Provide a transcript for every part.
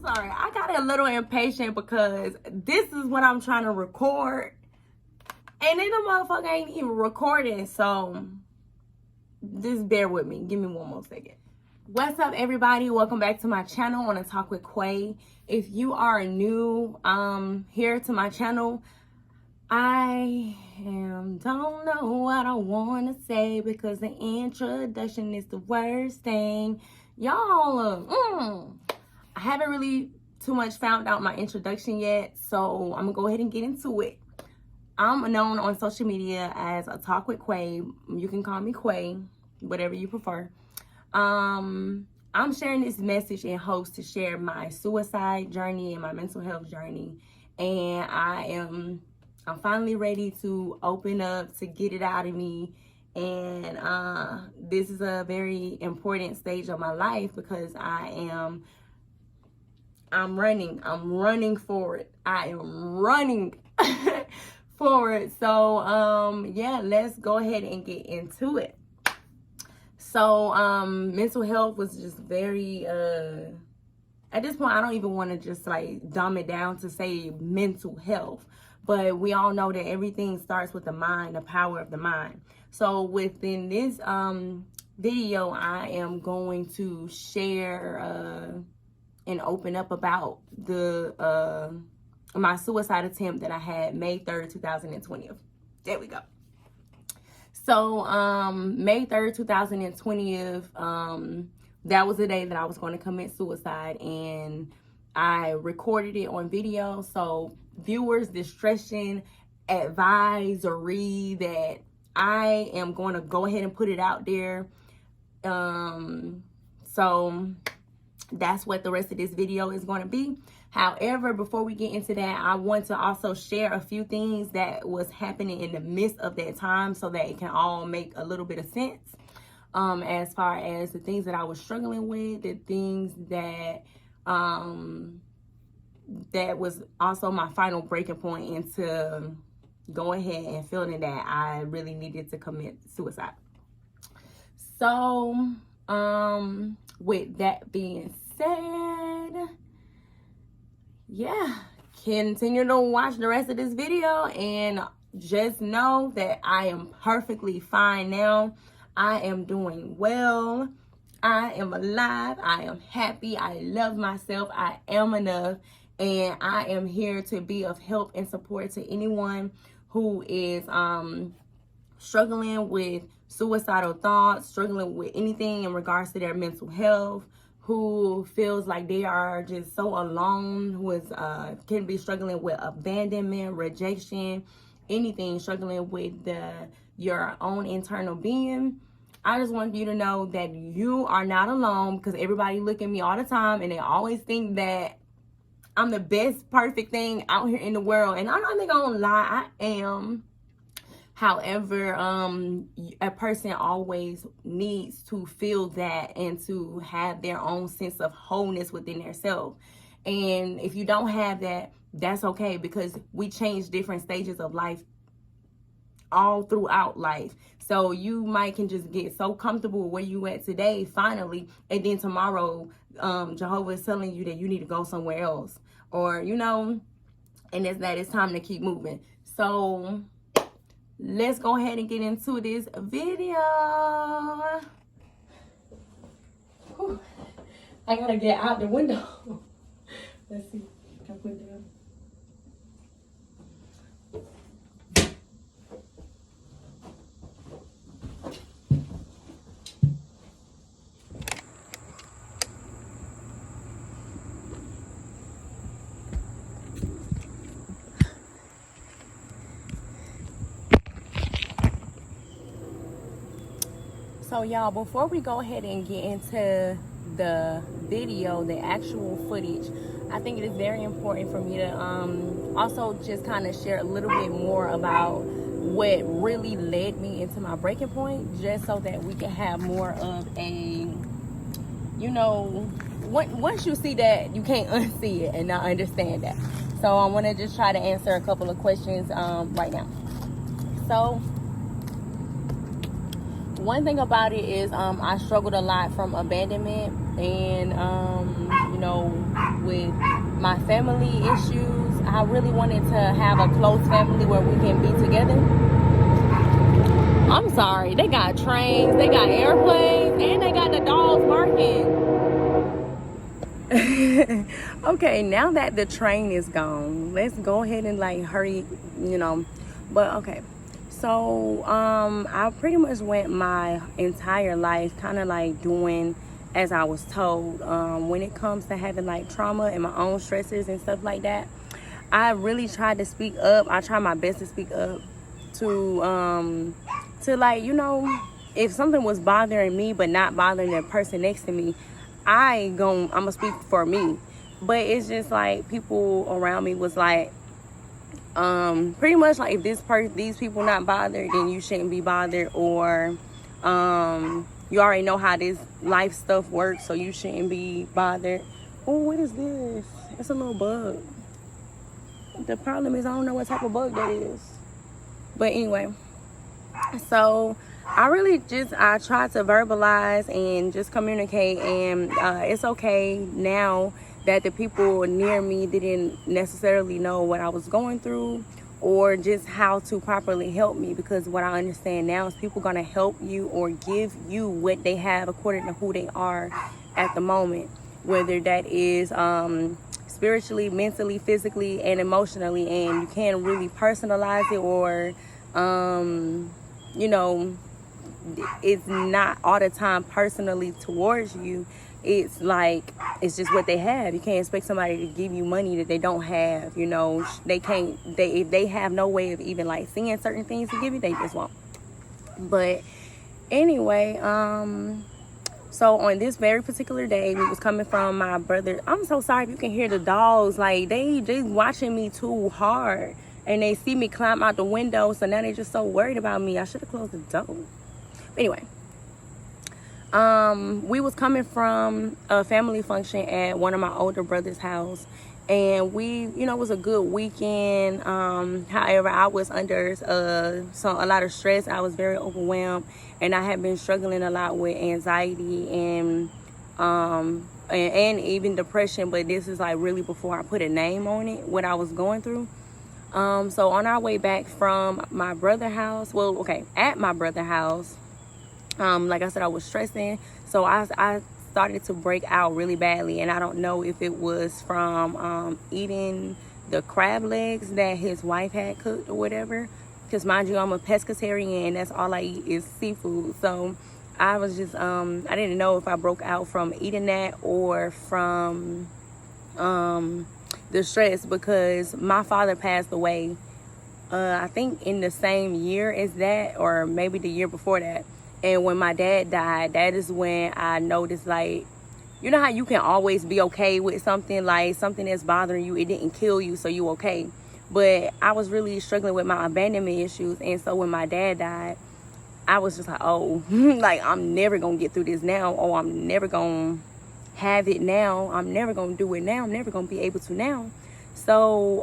sorry. I got a little impatient because this is what I'm trying to record. And then the motherfucker ain't even recording. So just bear with me. Give me one more second. What's up, everybody? Welcome back to my channel on a Talk with Quay. If you are new here to my channel, don't know what I want to say because the introduction is the worst thing. Y'all, I haven't really too much found out my introduction yet, so I'm gonna go ahead and get into it. I'm known on social media as a Talk with Quay. You can call me Quay, whatever you prefer. I'm sharing this message in hopes to share my suicide journey and my mental health journey, and I'm finally ready to open up, to get it out of me. And this is a very important stage of my life because I'm running forward. I am running forward. So yeah, let's go ahead and get into it. So mental health was just very at this point I don't even want to just like dumb it down to say mental health, but we all know that everything starts with the mind, the power of the mind. So within this video, I am going to share and open up about the my suicide attempt that I had May 3rd, 2020. There we go. So May 3rd, 2020, that was the day that I was going to commit suicide, and I recorded it on video. So viewers, discretion, advisory that I am going to go ahead and put it out there. So that's what the rest of this video is going to be. However, before we get into that, I want to also share a few things that was happening in the midst of that time so that it can all make a little bit of sense. As far as the things that I was struggling with, the things that that was also my final breaking point into go ahead and feeling that I really needed to commit suicide. So with that being said, yeah, continue to watch the rest of this video and just know that I am perfectly fine now. I am doing well. I am alive. I am happy. I love myself. I am enough. And I am here to be of help and support to anyone who is struggling with suicidal thoughts, struggling with anything in regards to their mental health, who feels like they are just so alone, who is can be struggling with abandonment, rejection, anything, struggling with your own internal being. I just want you to know that you are not alone, because everybody look at me all the time and they always think that I'm the best perfect thing out here in the world, and I'm not gonna lie, I am. However, a person always needs to feel that and to have their own sense of wholeness within themselves. And if you don't have that, that's okay, because we change different stages of life all throughout life. So you might can just get so comfortable where you at today, finally, and then tomorrow, Jehovah is telling you that you need to go somewhere else, or, you know, and that it's time to keep moving. So let's go ahead and get into this video. Whew. I gotta get out the window. Let's see. Can I put it down? So y'all, before we go ahead and get into the video, the actual footage, I think it is very important for me to also just kind of share a little bit more about what really led me into my breaking point, just so that we can have more of a, you know, once you see that, you can't unsee it and not understand that. So I want to just try to answer a couple of questions right now. So one thing about it is I struggled a lot from abandonment and you know, with my family issues. I really wanted to have a close family where we can be together. I'm sorry, they got trains, they got airplanes, and they got the dogs barking. Okay, now that the train is gone, let's go ahead and like hurry, but okay. So I pretty much went my entire life kind of like doing as I was told. When it comes to having like trauma and my own stressors and stuff like that, I really tried to speak up. I tried my best to speak up to like, if something was bothering me but not bothering the person next to me, I'm gonna speak for me. But it's just like people around me was like, pretty much like, if these people not bothered, then you shouldn't be bothered, or you already know how this life stuff works, so you shouldn't be bothered. Oh, what is this? It's a little bug. The problem is I don't know what type of bug that is. But anyway, so I tried to verbalize and just communicate, and it's okay now that the people near me didn't necessarily know what I was going through or just how to properly help me, because what I understand now is people gonna help you or give you what they have according to who they are at the moment, whether that is spiritually, mentally, physically, and emotionally, and you can't really personalize it, or it's not all the time personally towards you. It's like, it's just what they have. You can't expect somebody to give you money that they don't have. If they have no way of even like seeing certain things to give you, they just won't. But anyway, so on this very particular day, we was coming from my brother. I'm so sorry if you can hear the dogs. Like, they watching me too hard, and they see me climb out the window, so now they just so worried about me. I should have closed the door. Anyway, we was coming from a family function at one of my older brother's house, and we, it was a good weekend. However, I was under a lot of stress. I was very overwhelmed, and I had been struggling a lot with anxiety and even depression. But this is like really before I put a name on it, what I was going through. So on our way back from my brother's house, at my brother's house, like I said, I was stressing, so I started to break out really badly, and I don't know if it was from eating the crab legs that his wife had cooked or whatever, because mind you, I'm a pescatarian, and that's all I eat is seafood. So I was just I didn't know if I broke out from eating that or from the stress, because my father passed away I think in the same year as that, or maybe the year before that. And when my dad died, that is when I noticed, like, you know how you can always be okay with something, like something that's bothering you, it didn't kill you, so you okay. But I was really struggling with my abandonment issues, and so when my dad died, I was just like, oh, like, I'm never gonna get through this now. Oh, I'm never gonna have it now. I'm never gonna do it now. I'm never gonna be able to now. So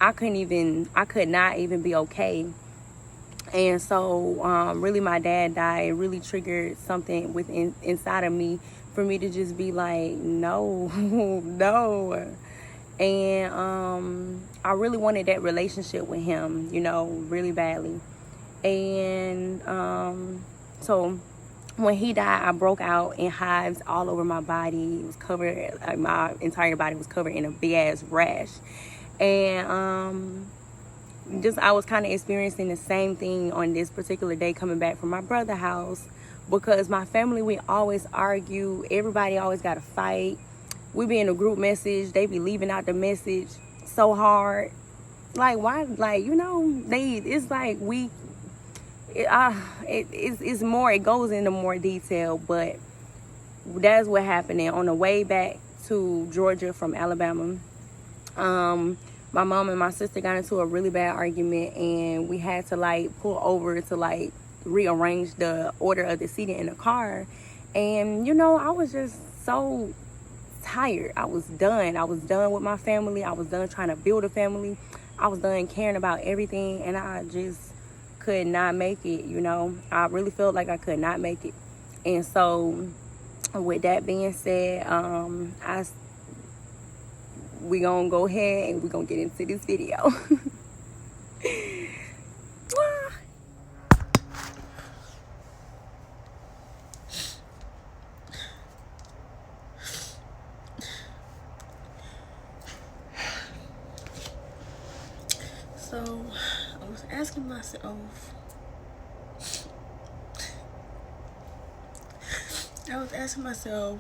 I could not even be okay. And so really, my dad died. It really triggered something inside of me for me to just be like, no, no. And I really wanted that relationship with him, really badly. And so when he died, I broke out in hives all over my body. It was covered, like, my entire body was covered in a big ass rash. And I was kind of experiencing the same thing on this particular day coming back from my brother's house, because my family, we always argue. Everybody always got to fight. We be in a group message, they be leaving out the message so hard. Like, why? Like, it's like it's more, it goes into more detail, but that's what happened. And on the way back to Georgia from Alabama, my mom and my sister got into a really bad argument, and we had to like pull over to like rearrange the order of the seating in the car. And I was just so tired. I was done with my family. I was done trying to build a family. I was done caring about everything, and I just could not make it. I really felt like I could not make it. And so with that being said, we gonna go ahead and we gonna get into this video. So I was asking myself,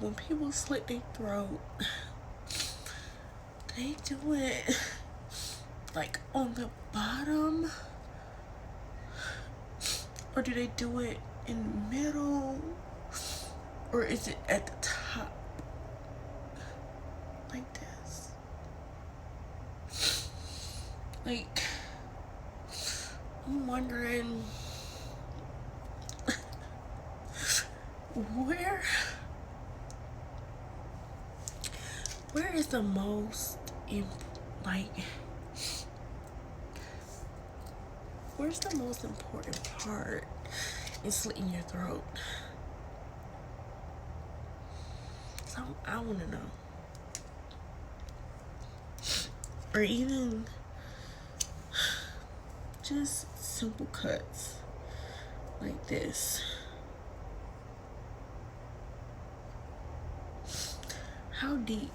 when people slit their throat, they do it like on the bottom, or do they do it in the middle, or is it at the top like this? Like, I'm wondering where is the most where's the most important part in slitting your throat? So I want to know. Or even just simple cuts like this. How deep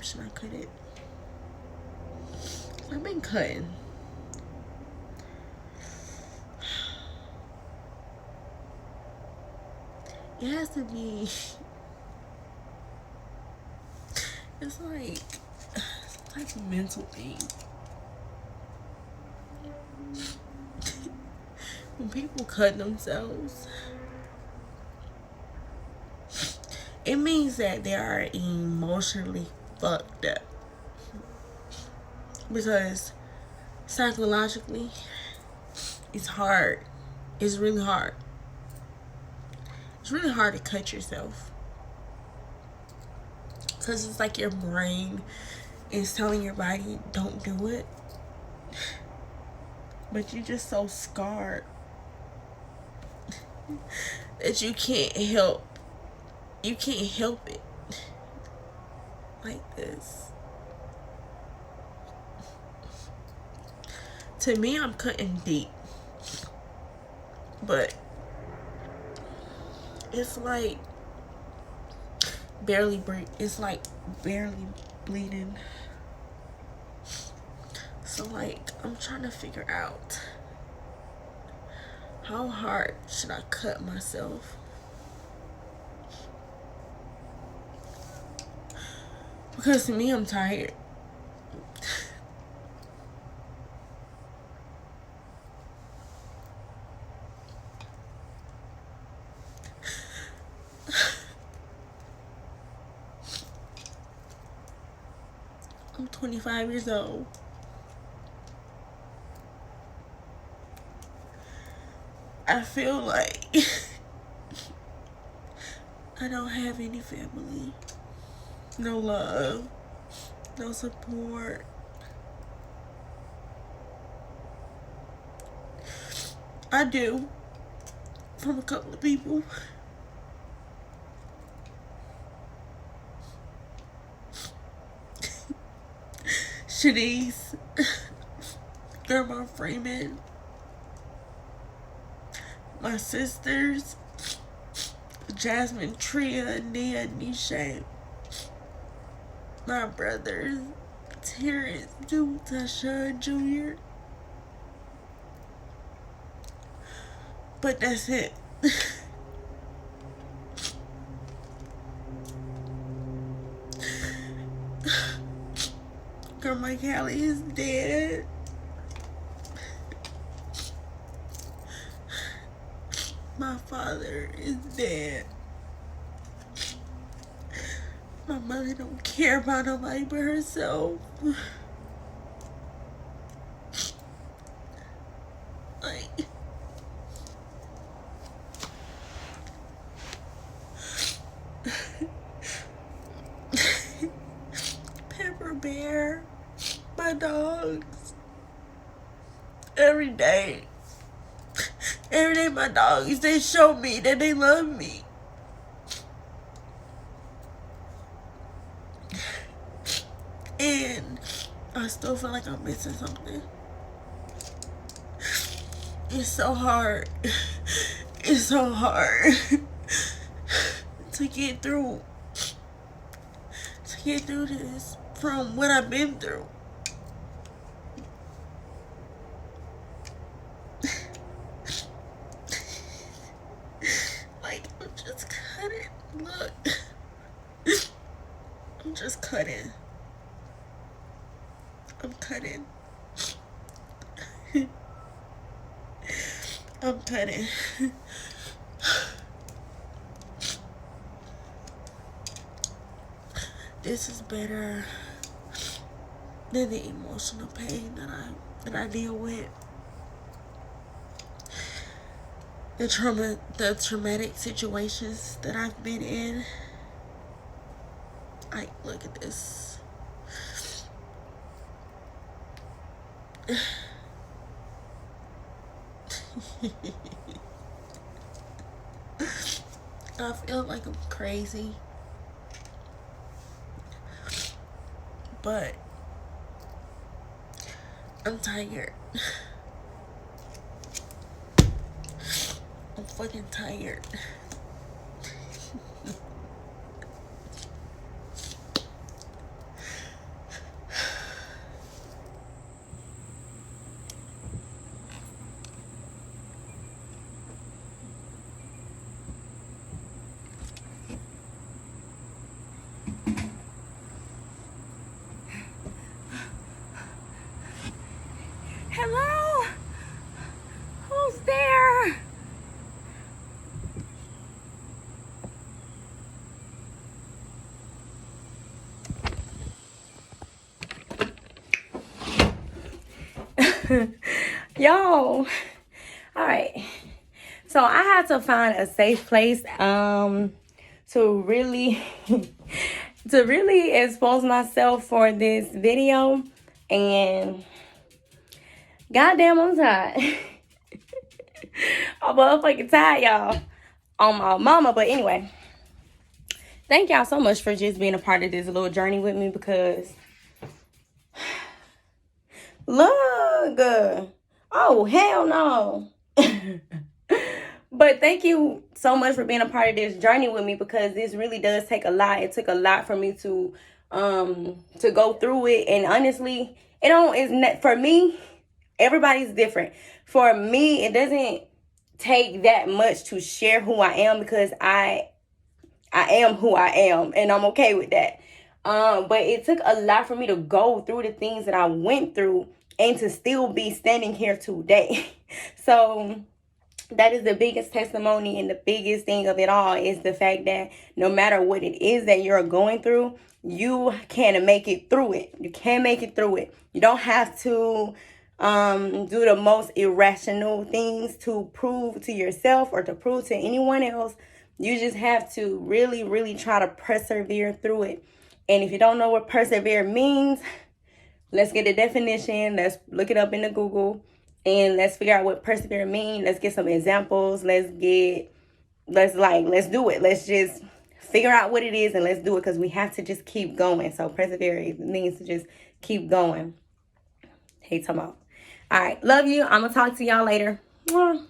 should I cut it? I've been cutting. It has to be, it's like some type of mental thing. When people cut themselves, it means that they are emotionally fucked up. Because psychologically, it's hard. It's really hard. It's really hard to cut yourself. Because it's like your brain is telling your body, don't do it. But you're just so scarred that you can't help it like this. To me, I'm cutting deep, but it's like barely bleeding. So like, I'm trying to figure out how hard should I cut myself. Because to me, I'm tired. I'm 25 years old. I feel like I don't have any family, no love, no support. I do, from a couple of people. Shanice, Grandma Freeman, my sisters, Jasmine, Tria, Nia, Nisha, my brothers, Terrence, Duke, Tasha, Jr. But that's it. Grandma Callie is dead. My father is dead. My mother don't care about nobody but herself. Like, Pepper Bear, my dogs, every day my dogs, they show me that they love me. And I still feel like I'm missing something. It's so hard. It's so hard to get through this from what I've been through. Like, I'm just cutting. Look. I'm just cutting. I'm cutting. I'm cutting. This is better than the emotional pain that I deal with. The traumatic situations that I've been in. Like, look at this. I feel like I'm crazy. But I'm tired. I'm fucking tired. Hello? Who's there? Yo. Alright. So I had to find a safe place to really to really expose myself for this video, and goddamn I'm tired. I'm motherfucking tired, y'all. On my mama. But anyway, thank y'all so much for just being a part of this little journey with me, because look, oh hell no. But thank you so much for being a part of this journey with me, because this really does take a lot. It took a lot for me to go through it, and honestly, for me, everybody's different. For me, it doesn't take that much to share who I am, because I am who I am, and I'm okay with that. But it took a lot for me to go through the things that I went through and to still be standing here today. So that is the biggest testimony, and the biggest thing of it all is the fact that no matter what it is that you're going through, you can make it through it. You can make it through it. You don't have to do the most irrational things to prove to yourself or to prove to anyone else. You just have to really, really try to persevere through it. And if you don't know what persevere means, let's get a definition. Let's look it up in the Google, and let's figure out what persevere means. Let's get some examples. Let's do it. Let's just figure out what it is, and let's do it, because we have to just keep going. So persevere means to just keep going. Hey, talking about. All right. Love you. I'm going to talk to y'all later. Mwah.